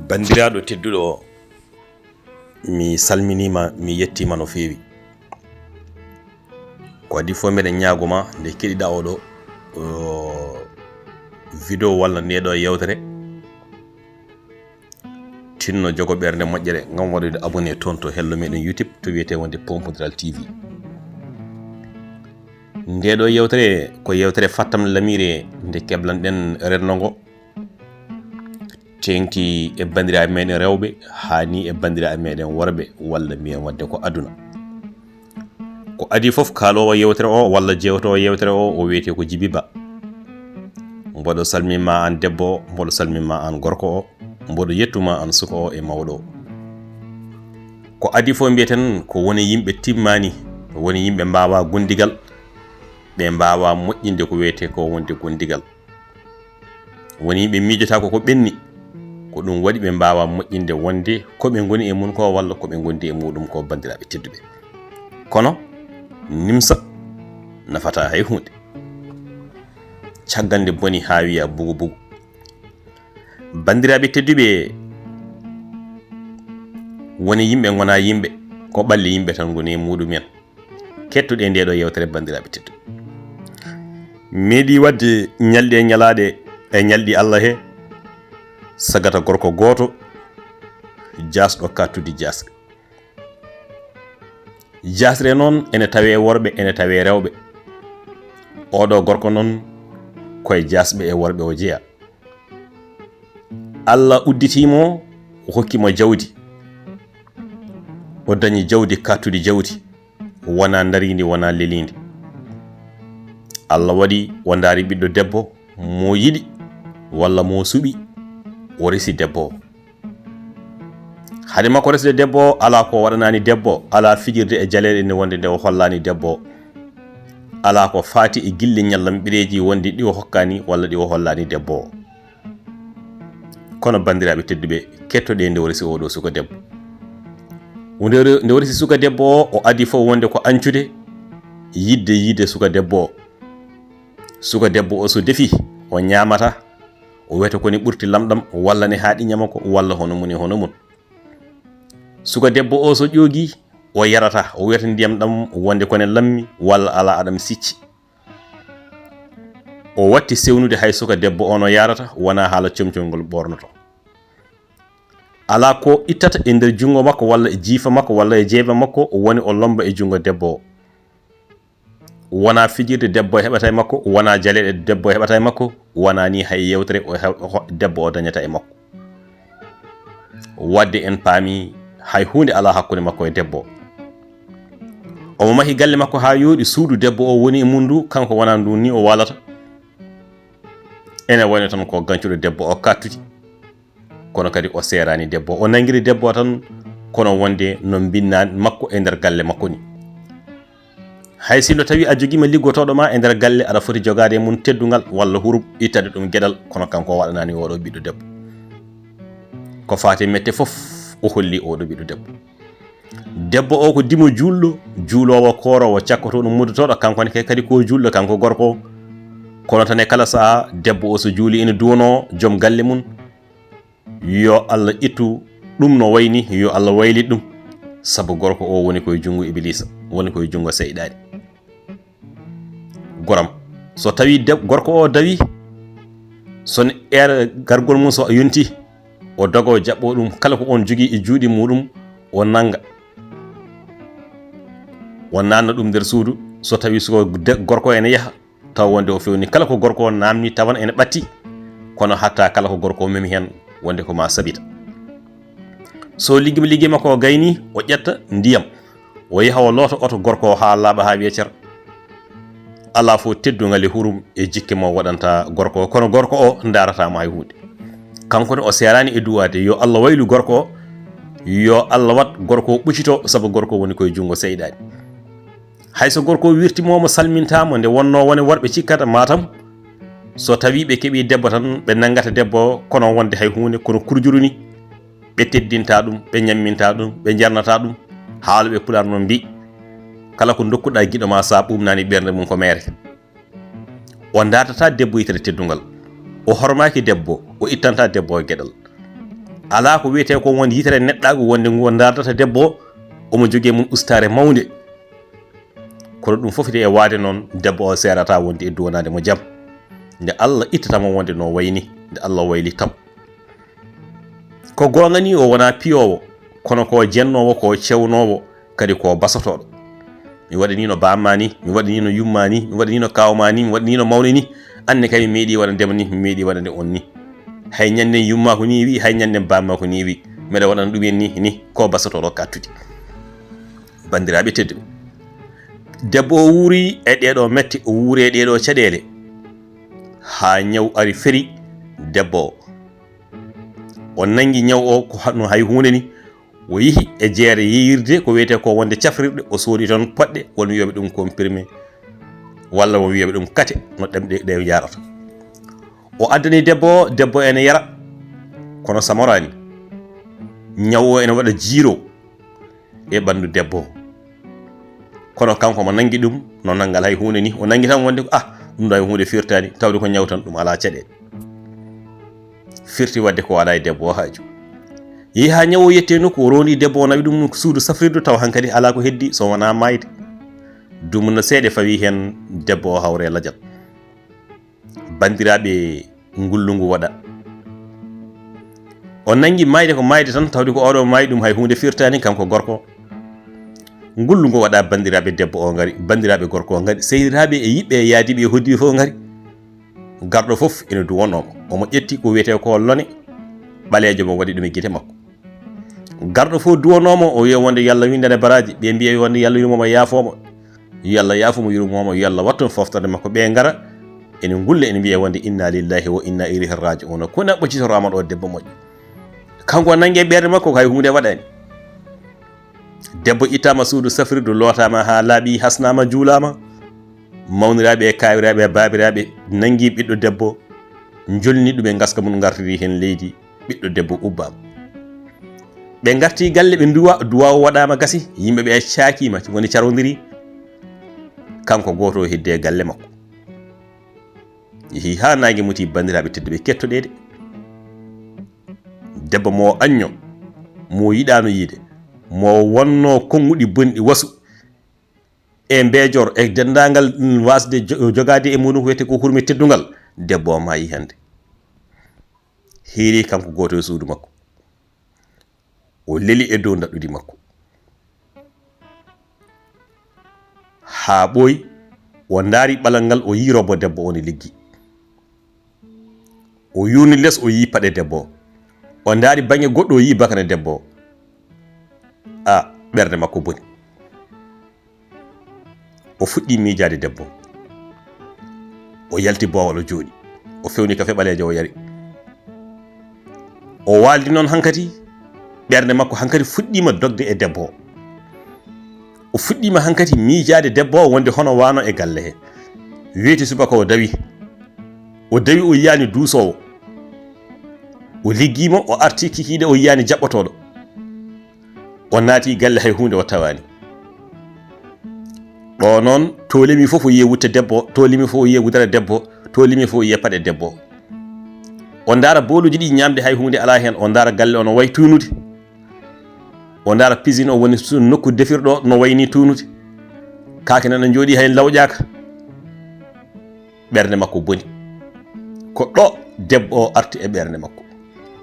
Bandiraɗo tedduɗo mi salminima mi yettima no fewi ko adi fo meɗen ñagoma nde keɗiɗa oɗo vidéo walla ndeɗo yewtere tinno jogo ɓerde moƴƴere gam waɗude abonné toon to hello meɗen YouTube to wiyete wonde Pompodiral TV. Ndeɗo yewtere ko yewtere fattam lamire nde keblanɗen rennogo tengti e bandiraɓe meɗen rewɓe hani e bandiraɓe meɗen worɓe walla mbiyen wadde ko aduna. Ko adi foof kalowo yewtere o walla jewtowo yewtere o wiyete ko Djiby Ba. Mboɗo salmima an debbo o, mboɗo salmima an gorko o, mboɗo yettuma an suka o e mawɗo o. Ko adi fo mbiyeten ko woni yimɓe timmani, woni yimɓe mbawa gundigal, ɓe mbawa moƴƴinde ko wiyete ko wonde gundigal. Woni yimɓe miijota ko ɓenni, ko ɗum waɗi ɓe mbawa moƴƴinde wonde koɓe goni e mun ko walla koɓe gondi e muɗum ko bandiraɓe tedduɓe. Kono nimsa nafata hay hunde, caggal nde boni ha wiya bugu bugu. Bandiraɓe tedduɓe, woni yimɓe gona yimɓe, ko ɓalli yimɓe tan goni e muɗumen kettuɗe ndeɗo yewtere bandiraɓe tedduɓe. Meeɗi wadde ñalɗi e ñalaɗe e ñalɗi Allah he sagata gorko goto jasɗo kattude jasɗe. Jasre noon ene tawe worɓe ene tawe rewɓe. Oɗo gorko noon koye jasɓe e worɓe o jeeya. Allah udditimo o hokkimo jawdi, o dañi jawdi kattude jawdi, wona daridi wona lelidi. Allah waɗi o daari ɓiɗɗo debbo mo yiɗi walla mo suɓi, o resi debbo o. Hade makko resde debbo o ala ko waɗanani debbo, ala fijirde e jaleɗe nde wonde nde o hollani debbo o, ala ko faati e gille ñallam ɓireji wonde ɗi o hokkani walla ɗi o hollani debbo o. Kono bandiraɓe tedduɓe kettoɗe nde o resi oɗo suka debbo, nde o resi suka debbo o adi fof wonde ko ancude yidde suka debbo o. Suka debbo o so defi o ñamata, o wiyata koni ɓurti lamɗam walla ne haaɗi ñama ko walla hono mun e hono mun. Suka debbo o so ƴoogi o yarata, o wiyata ndiyam ɗam wonde kone lammi walla ala aɗam sicci. O watti sewnude hay suka debbo o no yarata wona haala comcol ngol ɓornoto. Ala ko ittata e nder jungo makko walla e jiifa makko walla e jeeba makko woni o lomba e jungo debbo o. Wona fijirde debbo heɓata e makko, wona jaleɗe debbo heɓata e makko, wona ni hay yewtere debbo o dañata e makko. Wadde en paami hay hunde ala hakkude makko e debbo o. Omo mahi galle makko ha yooɗi, suudu debbo o woni e mundu, kanko wona ndu ni o walata. Ene woni tan ko gancuɗo debbo o kattude, kono kadi o serani debbo o nangiri debbo tan kono wonde no binna makko e nder galle makko ni. Hay sinno tawi a joguima liggotoɗo ma e nder galle, aɗa foti jogade mum teddugal walla hurum ittade ɗum gueɗal, kono kanko waɗanani oɗo ɓiɗɗo debbo. Ko fati mette foof o holli oɗo ɓiɗɗo debbo. Debbo o ko dimo julɗo, juulowo korowo cakkotoɗo muddotoɗo, kankone kadi ko julɗo kanko gorko. Kono tan e kala saaha debbo o so juuli ene duwono joom galle mum, yo Allah ittu ɗum no wayni, yo Allah waylit ɗum, saabu gorko o woni koye jungo Iblisa, woni koye jungo seyɗani. Goram so tawi gorko o dawi, son gargol mum so yonti, o dogo jaɓɓo ɗum kala ko on jogui e juuɗe muɗum o nanga, o nanna ɗum nder suudu. So tawi so gorko ene yaha taw wonde o fewni kala ko gorko o namni tawan ene ɓatti, kono hatta kala ko gorko o memi hen wonde ko ma sabita. So ligguey makko o gayni, o ƴetta ndiyam o yaha o loota oto gorko o ha laaɓa ha wiya cer. Ala fo teddugal e hurum e jikke mo waɗanta gorko o, kono gorko o daratama hay hunde. Kankone o serani e duwade, yo Allah waylu gorko o, yo Allah wat gorko o ɓuccito, saabu gorko woni koye jungo seyɗani. Hayso gorko o wirtimomo salmintamo nde wonno wone worɓe cikkata Matam, so tawi ɓe keeɓi debbo tan ɓe nangata debbo o, kono wonde hay hunde, kono kurjuru ni ɓe teddinta ɗum, ɓe ñamminta ɗum, ɓe jarnata ɗum. Haaloɓe Pulaar noon mbi kala ko dokkuɗa guiɗo ma sa ɓumnani ɓerde mum ko mere. O datata debbo yitere teddugal, o hormaki debbo, o ittanta debbo e gueɗal. ala ko wiyete ko wonde yitere neɗɗago wonde ngo dardata debbo omo jogui mum ustare mawde kono ɗum fofiti e waade noon debbo o serata wonde e duwanade mo jaam nde Allah ittatamo wonde no wayni nde Allah wayli tam ko gonga ni o wona piyowo kono ko jennowo ko cewnowo kadi ko basotoɗo mi waɗanino bamma ni mi waɗanino yumma ni mi waɗanino kawma ni mi waɗanino mawni ni anne kay mi meeɗi waɗandema ni mi meeɗi waɗande on ni hay ñande yumma ko ni wi hay ñande bamma ko ni wi mbeɗa waɗana ɗumen ni ko basotoɗo kattude bandiraɓe tedduɓe debbo o wuuri e ɗeɗo metti o wuuri e ɗeɗo caɗele ha ñaw ari feri debbo o nangi ñaw o ko no hay hunde ni o yihi e jeere yeyirde ko wiyete ko wonde cafrirɗe o soodi toon poɗɗe won wiyoɓe ɗum comprimé walla won wiyoɓe ɗum kate no ɗemɗe ɗe jarata o addani debbo ene yara kono samorani ñaw o ene waɗa jiiro e ɓandu debbo kono kanko mo nangi ɗum no nangal hay hunde ni o nangi tan wonde ɗum ɗo hay hunde firtani tawde ko ñaw tan ɗum ala caɗele firti wadde ko waɗa e debbo o haaju yehi ha ñawo yette nokku o rondi debbo o nawi ɗum suudu safrirdu taw hankadi ala ko heddi so wona mayde dumno seeɗe fawi hen debbo o hawre lajal bandiraɓe ngullungu waɗa o nangi mayde ko mayde tan tawde ko oɗo mayi ɗum hay hunde firtani kanko gorko ngullungu waɗa bandiraɓe debbo o ngari bandiraɓe gorko o ngari sehiraɓe e yiɓɓe e yaadiɓe e hoddiɓe fof ngari garɗo fof ene duwonomo omo ƴetti ko wiyete ko lone ɓalejo mo waɗi ɗum e guite makko garɗo fof duwonomo o wiya wonde yallah windane baraji ɓe mbiya wonde yallah yurmomo yaafomo yallah yaafomo yurmomo yallah wattun foftade makko ɓe ngara ene gulle ene mbiya wonde inna lillahi wa inna ilayhi raji'un ko neɗɗo ɓoccitorama ɗo debbo moƴƴo kanko nangue ɓerde makko ko hay hunde waɗani debbo ittama suudu safrirdu lootama ha laaɓi hasnama juulama mawniraɓe e kawiraɓe e babiraɓe nangi ɓiɗɗo debbo jolni ɗum e gaska mum gartiri hen leydi ɓiɗɗo debbo ubbama ɓe garti galle ɓe duwawo waɗama gasi yimɓeɓe caakima woni carodiri kanko goto hedde galle makko yehi ha nangue muti bandiraɓe tedduɓe kettoɗede debbo mo añño mo yiɗano yiide mo wonno konguɗi bonɗi wasu e mbeejor e dendagal wasde jogade e muɗum ko wiyete ko hurmi teddugal debbo o maayi hande hiiri kanko goto e suudu makko o leli e dow daɗɗudi makko ha ɓooyi o daari ɓalal ngal o yi robbo debbo o ne liggi o yurni less o yi paɗe debbo o daari banggue goɗɗo o yi bakane debbo ɓerde makko boni o fuɗɗi miijade debbo o yalti bowal o jooɗi o fewni kafe ɓalejo o yari o waldi noon hankadi ɓerde makko hankadi fuɗɗima dogde e debbo o fuɗɗima hankadi miijade debbo o wonde hono wano e galle he weeti subaka o dawi o yiyani duusowo o liggima o arti kikiɗe o yiyani jaɓɓotoɗo o naati galle hay hunde o tawani ɗo noon tolimi fof o yiye wutte debbo tolimi fof o yiye wudere debbo tolimi fof o yiye paɗe debbo o daara boluji ɗi ñamde hay hunde ala hen o daara galle o no way tunude o daara pisine o woni nokku defirɗo no wayni tunude kaake nana jooɗi hay lawƴaka ɓerde makko boni ko ɗo debbo o arti e ɓerde makko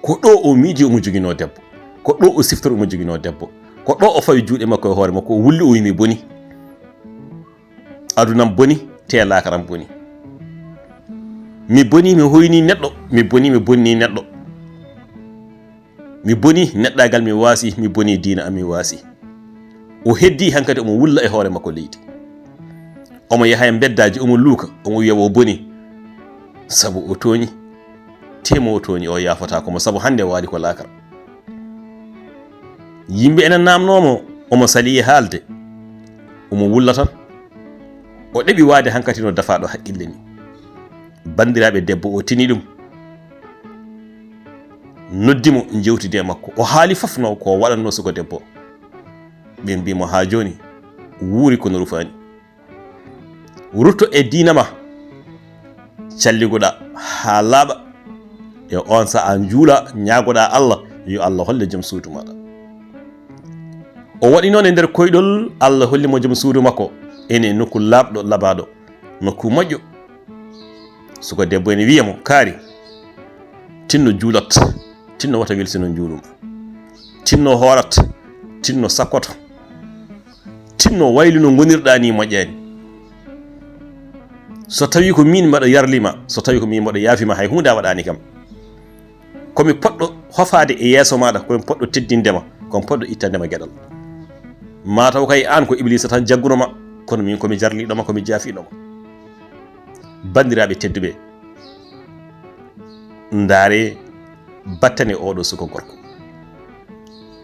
ko ɗo o miiji omo joguino debbo ko ɗo o siftori omo joguino debbo ko ɗo o fawi juuɗe makko e hoore makko o wulli o wi mi boni adunam boni te lakaram boni mi boni mi hoyni neɗɗo mi boni mi bonni neɗɗo mi boni neɗɗagal mi waasi mi boni diina am mi waasi o heddi hankadi omo wulla e hoore makko leydi omo yaha e beddaji omo luuka omo wiya o boni sabu o tooñi temo o tooñi o yafata komo sabu hande waali ko lakara yimɓe ene namnomo omo sali e haalde omo wulla tan o ɗeɓi waade hankati no dafaɗo haqqille ni bandiraɓe debbo o tini ɗum noddimo jewtide e makko o haali fof no ko waɗanno suko debbo ɓe mbimo ha joni wuuri kono rufani rutto e diinama calliguɗa ha laaɓa e on saha juula ñagoɗa Allah yo Allah holle joom suudu maɗa. O waɗi noon e nder koyɗol Allah hollimo joom suudu makko ene nokku laaɓɗo labaɗo, nokku moƴƴo. suko debbo ene wiya mo kaari tinno juulat, tinno wata welsino juuluma, tinno hoorat, tinno sakkoto, tinno waylu no gonirɗa ni moƴƴani. so tawi ko min mbaɗa yarlima, so tawi ko min mbaɗa yaafima, hay hunde a waɗani kam. komi poɗɗo hofade e yeeso maɗa, komi poɗɗo teddindema, komi poɗɗo ittandema gueɗal. mataw kay an ko iblisa tan jaggunoma, kono min komi jarliɗoma, komi jaafiɗoma. bandiraɓe tedduɓe, ndaare battane oɗo suko gorko.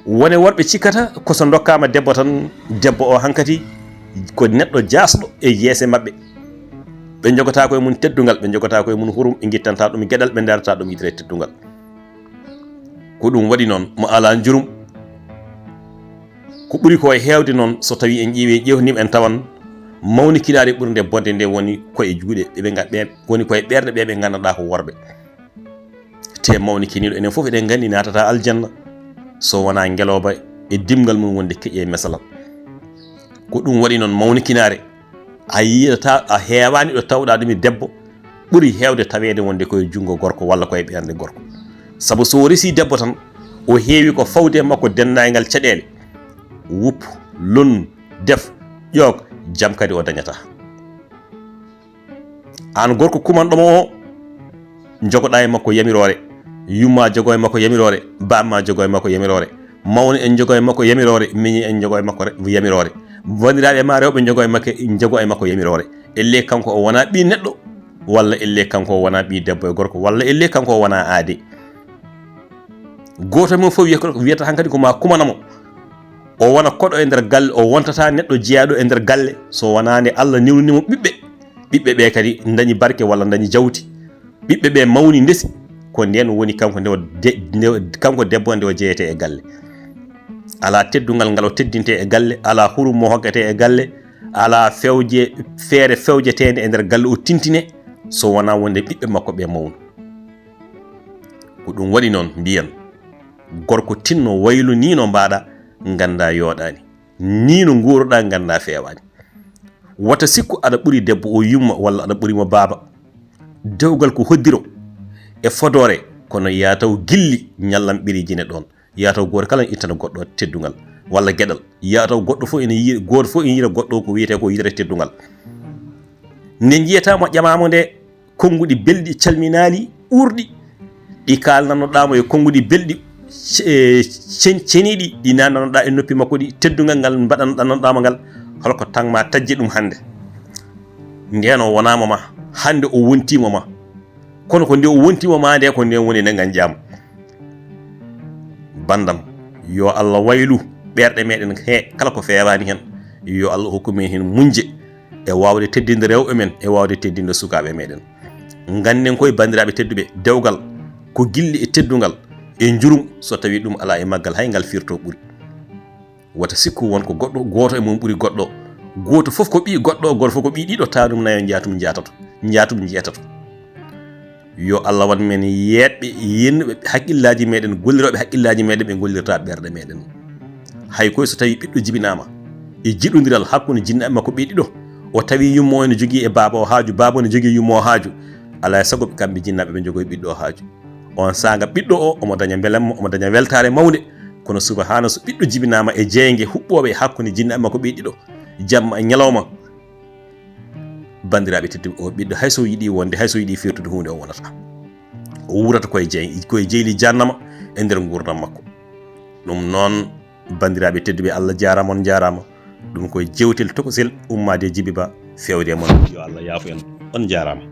wone worɓe cikkata koso dokkama debbo tan, debbo o hankati ko neɗɗo jasɗo e yeese mabɓe. ɓe jogota koye mun teddugal, ɓe jogota koye mun hurum, ɓe guittanta ɗum gueɗal, ɓe darata ɗum yidere teddugal. ko ɗum waɗi noon mo ala jurum, ko ɓuri ko e hewde noon, so tawi en ƴeewi ƴewnim en tawan mawnikinaɗe ɓurde bonde nde woni koye juuɗe ɓe woni koye ɓerde ɓe gandanɗa ko worɓe. te mawnikiniɗo enen foof eɗen gandi natata aljanna so wona ngeloba e dimgal mum wonde keƴe mesalal. ko ɗum waɗi noon mawnikinare a yiyata a heewani ɗo tawɗa ɗum e debbo ɓuri hewde tawede wonde koye jungo gorko walla koye ɓerde gorko. saabu so resi debbo tan o heewi ko fawde makko dennagal caɗele, wuppu, lonnu, def, ƴoog, jam kadi o dañata. an gorko kumanɗomo o jogoɗa e makko yamirore, yumma jogo e makko yamirore, bamma jogo e makko yamirore, mawni en jogo e makko yamirore, miñi en jogo e makko yamirore, bandiraɓe ma rewɓe jogo e makko yamirore. elle kanko o wona ɓi neɗɗo, walla elle kanko o wona ɓi debbo e gorko, walla elle kanko o wona aade. goto mum fof wiyata hankadi ko ma kumanamo, o wona koɗo e nder galle, o wontata neɗɗo jeeyaɗo e nder galle so wonande Allah niwnimo ɓiɓɓe ɓe kadi dañi barke walla dañi jawti, ɓiɓɓe ɓe mawni ndesi, ko nden woni kanko debbo nde o jeeyete e galle. ala teddugal ngal o teddinte e galle, ala hurum mo hoggate e galle, ala feere fewjetede e nder galle o tintine so wona wonde ɓiɓɓe makko ɓe mawnu. ko ɗum waɗi noon mbiyan gorko tinno waylu ni no mbaɗa ganda yooɗani, ni no guuroɗa ganda fewani. wata sikku aɗa ɓuuri debbo o yumma walla aɗa ɓuurimo baaba, dewgal ko hoddiro e fodore, kono yataw gilli ñallam ɓirijine ɗon, yataw goto kala ittana goɗɗo teddugal walla gueɗal, yataw goɗɗo fof goto fof ina yiira goɗɗo ko wiyete ko yidere teddugal. nde jiyatamo ƴamamo nde konnguɗi belɗi calminali urɗi ɗi kalnanoɗamo e konnguɗi belɗi ceniɗi ɗi nananoɗa e noppi makko ɗi, teddugal ngal mbaɗanoɗama ngal, holko tangma tajji ɗum hande. nden o wonama ma hande o wontimo ma, kono ko nde o wontimo ma nde ko nden woni nde ganjama. bandam yo Allah waylu ɓerɗe meɗen he kala ko fewani hen, yo Allah hokkumen hen munje e wawde teddinde rewɓe men e wawde teddinde sukaɓe meɗen. ganden koye bandiraɓe tedduɓe, dewgal ko gilli e teddugal e jurum, so tawi ɗum ala e maggal hay ngal firto ɓuuri. wata sikku wonko goɗɗo goto e mum ɓuuri goɗɗo, goto foof ko ɓi goɗɗo, goto foof ko ɓi ɗiɗo tanum nayo jatum jeetato. yo Allah wan men yeɗɓe yennuɓe haqqillaji meɗen, golliroɓe haqqillaji meɗen, ɓe gollirta ɓerɗe meɗen. hay koye so tawi ɓiɗɗo jibinama e jiɗodiral hakkude jinnaɓe makko ɓe ɗiɗo, o tawi yummo o ne jogui e baba o haaju, baba o ne jogui yummo o haaju, ala e sago kamɓe jinnaɓe ɓe jogoye ɓiɗɗo o haaju. on saga ɓiɗɗo o omo daña belamma, omo daña weltare mawde. kono subahana so ɓiɗɗo jibinama e jeygue huɓɓoɓe hakkude jinnaɓe makko ɓe ɗiɗo jamma e ñalawma, bandiraɓe tedduɓe, o ɓiɗɗo hayso yiiɗi wonde, hayso yiiɗi firtude hunde, o wonata o wurata koye jeyli jannama e nder gurdam makko. ɗum noon bandiraɓe tedduɓe, Allah jarama, on jarama. ɗum koye jewtel tokosel ummade Djiby Ba fewde mon. yo Allah yaafu en, on jarama.